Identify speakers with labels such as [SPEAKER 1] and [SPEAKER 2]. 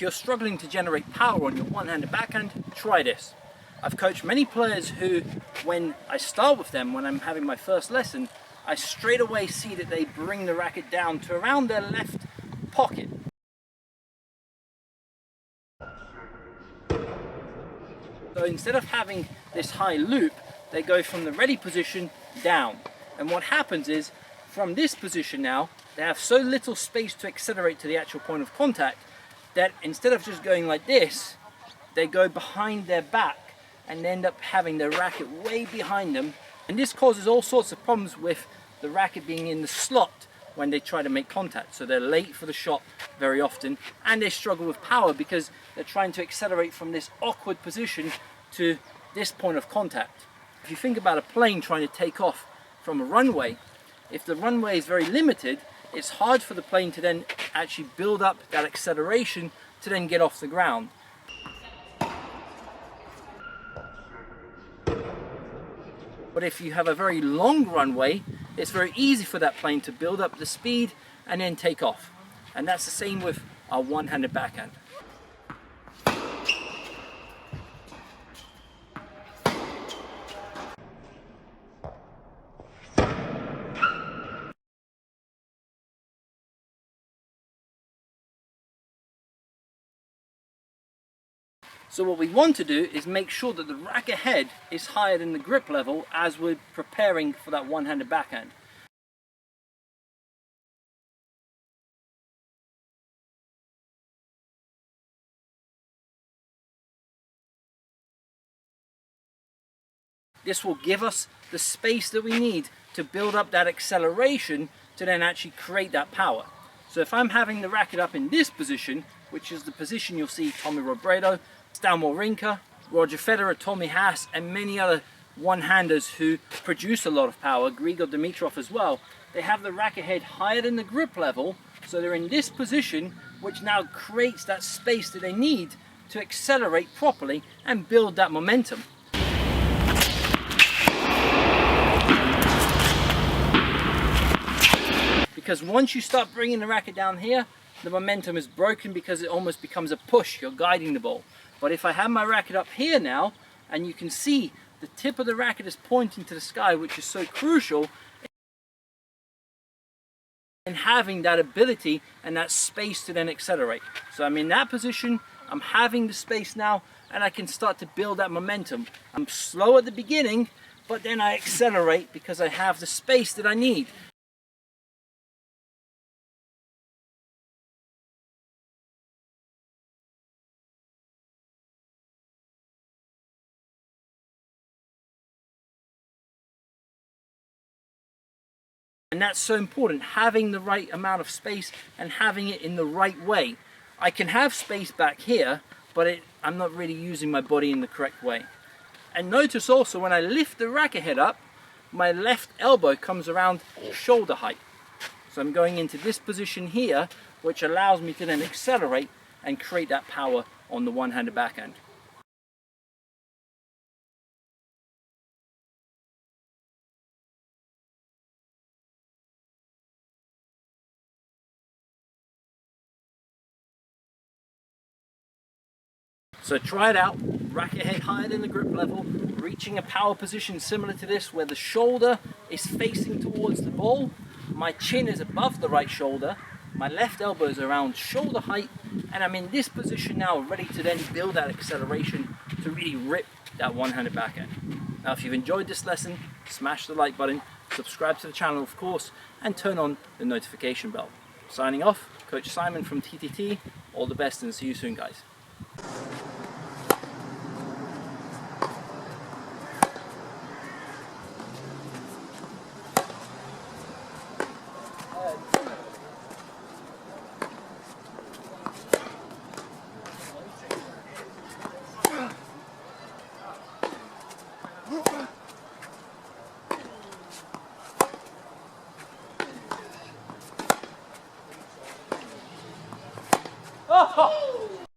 [SPEAKER 1] If you're struggling to generate power on your one-handed backhand, try this. I've coached many players who, when I start with them, when I'm having my first lesson, I straight away see that they bring the racket down to around their left pocket. So instead of having this high loop, they go from the ready position down. And what happens is, from this position now, they have so little space to accelerate to the actual point of contact that instead of just going like this, they go behind their back and end up having their racket way behind them. And this causes all sorts of problems with the racket being in the slot when they try to make contact. So they're late for the shot very often, and they struggle with power because they're trying to accelerate from this awkward position to this point of contact. If you think about a plane trying to take off from a runway, if the runway is very limited, it's hard for the plane to then actually build up that acceleration to then get off the ground. But if you have a very long runway, it's very easy for that plane to build up the speed and then take off. And that's the same with our one-handed backhand. So what we want to do is make sure that the racket head is higher than the grip level as we're preparing for that one-handed backhand. This will give us the space that we need to build up that acceleration to then actually create that power. So if I'm having the racket up in this position, which is the position you'll see Tommy Robredo, Stan Wawrinka, Roger Federer, Tommy Haas, and many other one-handers who produce a lot of power, Grigor Dimitrov as well, they have the racket head higher than the grip level, so they're in this position, which now creates that space that they need to accelerate properly and build that momentum. Because once you start bringing the racket down here, the momentum is broken because it almost becomes a push, you're guiding the ball. But if I have my racket up here now, and you can see the tip of the racket is pointing to the sky, which is so crucial in having that ability and that space to then accelerate. So I'm in that position, I'm having the space now, and I can start to build that momentum. I'm slow at the beginning, but then I accelerate because I have the space that I need. And that's so important, having the right amount of space and having it in the right way. I can have space back here, but I'm not really using my body in the correct way. And notice also when I lift the racket head up, my left elbow comes around shoulder height. So I'm going into this position here, which allows me to then accelerate and create that power on the one-handed backhand. So try it out, racket head higher than the grip level, reaching a power position similar to this where the shoulder is facing towards the ball, my chin is above the right shoulder, my left elbow is around shoulder height, and I'm in this position now ready to then build that acceleration to really rip that one-handed backhand. Now if you've enjoyed this lesson, smash the like button, subscribe to the channel of course, and turn on the notification bell. Signing off, Coach Simon from TTT, all the best and see you soon guys.